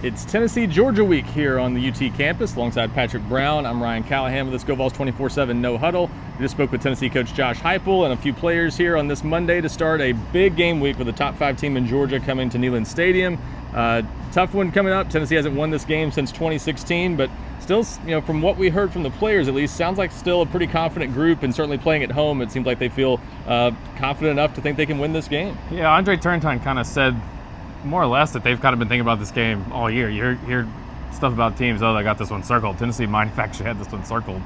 It's Tennessee-Georgia week here on the UT campus. Alongside Patrick Brown, I'm Ryan Callahan with this Go Vols 24/7 No-Huddle. We just spoke with Tennessee coach Josh Heupel and a few players here on this Monday to start a big game week with the top 5 team in Georgia coming to Neyland Stadium. Tough one coming up. Tennessee hasn't won this game since 2016, but still, from what we heard from the players at least, sounds like still a pretty confident group, and certainly playing at home, it seems like they feel confident enough to think they can win this game. Yeah, Andre Turrentine kind of said more or less that they've kind of been thinking about this game all year. You hear stuff about teams, they got this one circled. Tennessee might have actually had this one circled.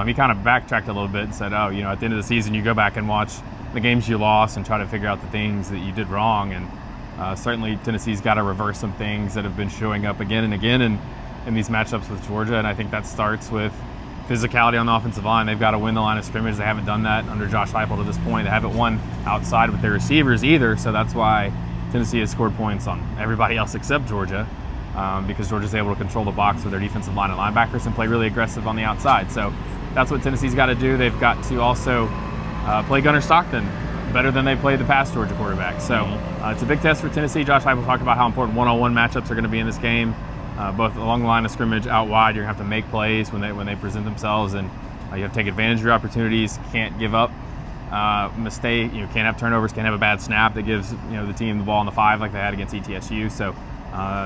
He kind of backtracked a little bit and said, at the end of the season, you go back and watch the games you lost and try to figure out the things that you did wrong. And certainly Tennessee's got to reverse some things that have been showing up again and again in these matchups with Georgia. And I think that starts with physicality on the offensive line. They've got to win the line of scrimmage. They haven't done that under Josh Heupel to this point. They haven't won outside with their receivers either, so that's why Tennessee has scored points on everybody else except Georgia, because Georgia's able to control the box with their defensive line and linebackers and play really aggressive on the outside. So that's what Tennessee's got to do. They've got to also play Gunnar Stockton better than they played the past Georgia quarterback. So it's a big test for Tennessee. Josh Heupel talked about how important one-on-one matchups are going to be in this game, both along the line of scrimmage, out wide. You're going to have to make plays when they present themselves, and you have to take advantage of your opportunities. Can't give up. Mistake, can't have turnovers, can't have a bad snap that gives the team the ball on the 5 like they had against ETSU. So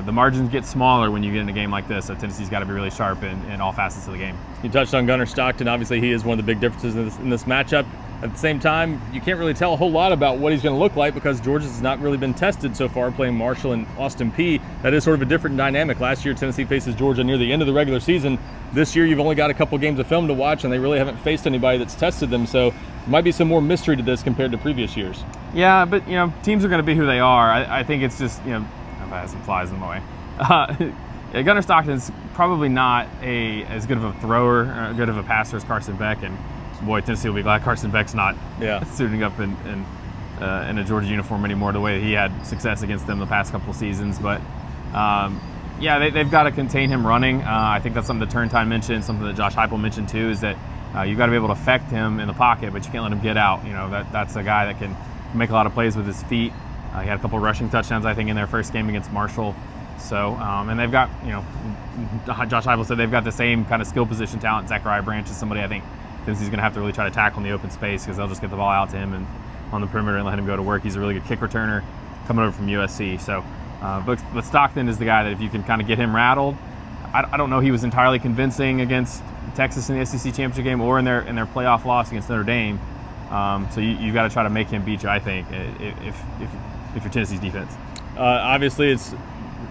the margins get smaller when you get in a game like this. So Tennessee's got to be really sharp in all facets of the game. You touched on Gunnar Stockton. Obviously, he is one of the big differences in this matchup. At the same time, you can't really tell a whole lot about what he's going to look like because Georgia's not really been tested so far playing Marshall and Austin Peay. That is sort of a different dynamic. Last year, Tennessee faces Georgia near the end of the regular season. This year, you've only got a couple games of film to watch, and they really haven't faced anybody that's tested them. So there might be some more mystery to this compared to previous years. Yeah, but, teams are going to be who they are. I think it's just, I've had some flies in my way. Gunnar Stockton's probably not as good of a thrower or good of a passer as Carson Beck, and boy, Tennessee will be glad Carson Beck's not suiting up in a Georgia uniform anymore the way he had success against them the past couple of seasons. But, they've got to contain him running. I think that's something that Turrentine mentioned, something that Josh Heupel mentioned too, is that you've got to be able to affect him in the pocket, but you can't let him get out. That's a guy that can make a lot of plays with his feet. He had a couple of rushing touchdowns, I think, in their first game against Marshall. So, and they've got, Josh Heupel said they've got the same kind of skill position talent. Zachariah Branch is somebody I think Tennessee's going to have to really try to tackle in the open space because they'll just get the ball out to him and on the perimeter and let him go to work. He's a really good kick returner coming over from USC. So, but Stockton is the guy that if you can kind of get him rattled, I don't know he was entirely convincing against Texas in the SEC championship game or in their playoff loss against Notre Dame. So you've got to try to make him beat you, I think, if you're Tennessee's defense. Obviously, it's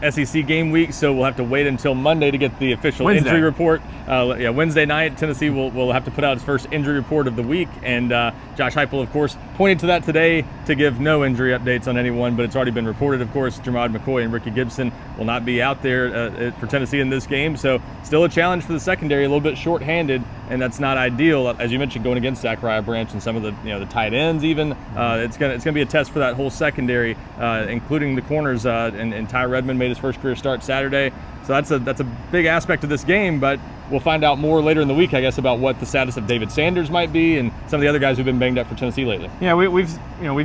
SEC game week, so we'll have to wait until Monday to get the official injury report. Wednesday night, Tennessee will have to put out its first injury report of the week, and Josh Heupel, of course, pointed to that today to give no injury updates on anyone, but it's already been reported, of course, Jermod McCoy and Ricky Gibson will not be out there for Tennessee in this game, so still a challenge for the secondary, a little bit short-handed, and that's not ideal, as you mentioned, going against Zachariah Branch and some of the tight ends even. It's gonna be a test for that whole secondary, including the corners, and Ty Redmond made his first career start Saturday, so that's a big aspect of this game, but we'll find out more later in the week, I guess, about what the status of David Sanders might be and some of the other guys who've been banged up for Tennessee lately. Yeah, we've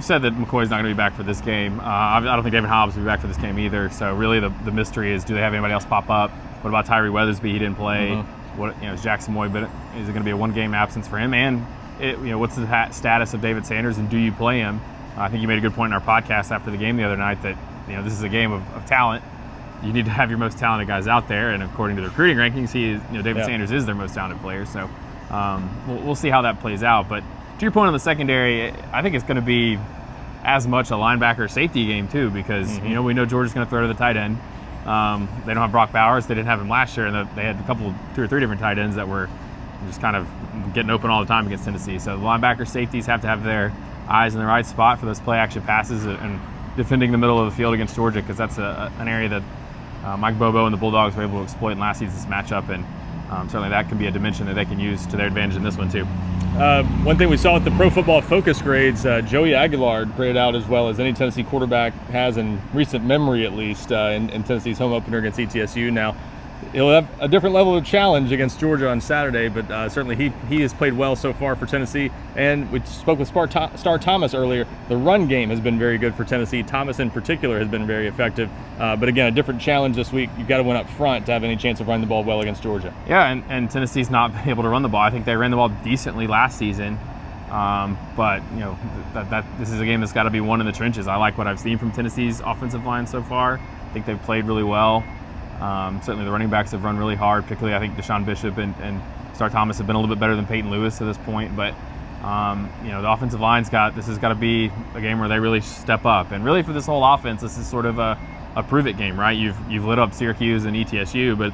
said that McCoy's not going to be back for this game. I don't think David Hobbs will be back for this game either. So really, the mystery is, do they have anybody else pop up? What about Tyree Weathersby? He didn't play. What is Jackson Moy? But is it going to be a one-game absence for him? And what's the status of David Sanders? And do you play him? I think you made a good point in our podcast after the game the other night that this is a game of talent. You need to have your most talented guys out there, and according to the recruiting rankings, David Sanders is their most talented player. So we'll see how that plays out. But to your point on the secondary, I think it's going to be as much a linebacker safety game too, because we know Georgia's going to throw to the tight end. They don't have Brock Bowers. They didn't have him last year, and they had 2 or 3 different tight ends that were just kind of getting open all the time against Tennessee. So the linebacker safeties have to have their eyes in the right spot for those play action passes and defending the middle of the field against Georgia, because that's an area that Mike Bobo and the Bulldogs were able to exploit in last season's matchup, and certainly that can be a dimension that they can use to their advantage in this one too. One thing we saw with the Pro Football Focus grades, Joey Aguilar graded out as well as any Tennessee quarterback has in recent memory, at least, in Tennessee's home opener against ETSU. Now, he'll have a different level of challenge against Georgia on Saturday, but certainly he has played well so far for Tennessee. And we spoke with Star Thomas earlier. The run game has been very good for Tennessee. Thomas in particular has been very effective. But again, a different challenge this week. You've got to win up front to have any chance of running the ball well against Georgia. Yeah, and Tennessee's not been able to run the ball. I think they ran the ball decently last season. But this is a game that's got to be won in the trenches. I like what I've seen from Tennessee's offensive line so far. I think they've played really well. Certainly the running backs have run really hard, particularly I think Deshaun Bishop and Star Thomas have been a little bit better than Peyton Lewis to this point. But the offensive line's this has got to be a game where they really step up. And really for this whole offense, this is sort of a prove-it game, right? You've lit up Syracuse and ETSU, but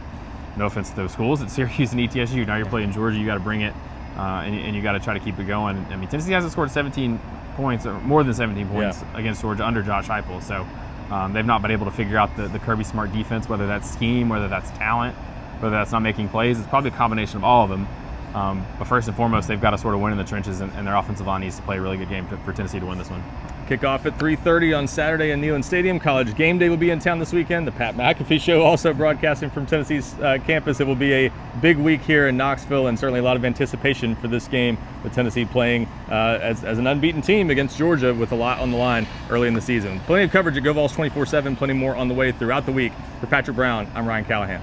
no offense to those schools, it's Syracuse and ETSU. Now you're playing Georgia, you got to bring it. And you got to try to keep it going. I mean, Tennessee hasn't scored 17 points, or more than 17 points against Georgia under Josh Heupel. So they've not been able to figure out the Kirby Smart defense, whether that's scheme, whether that's talent, whether that's not making plays. It's probably a combination of all of them. But first and foremost, they've got to sort of win in the trenches, and their offensive line needs to play a really good game for Tennessee to win this one. Kickoff at 3:30 on Saturday in Neyland Stadium. College Game Day will be in town this weekend. The Pat McAfee Show also broadcasting from Tennessee's campus. It will be a big week here in Knoxville, and certainly a lot of anticipation for this game with Tennessee playing as an unbeaten team against Georgia with a lot on the line early in the season. Plenty of coverage at GoVols 24/7, plenty more on the way throughout the week. For Patrick Brown, I'm Ryan Callahan.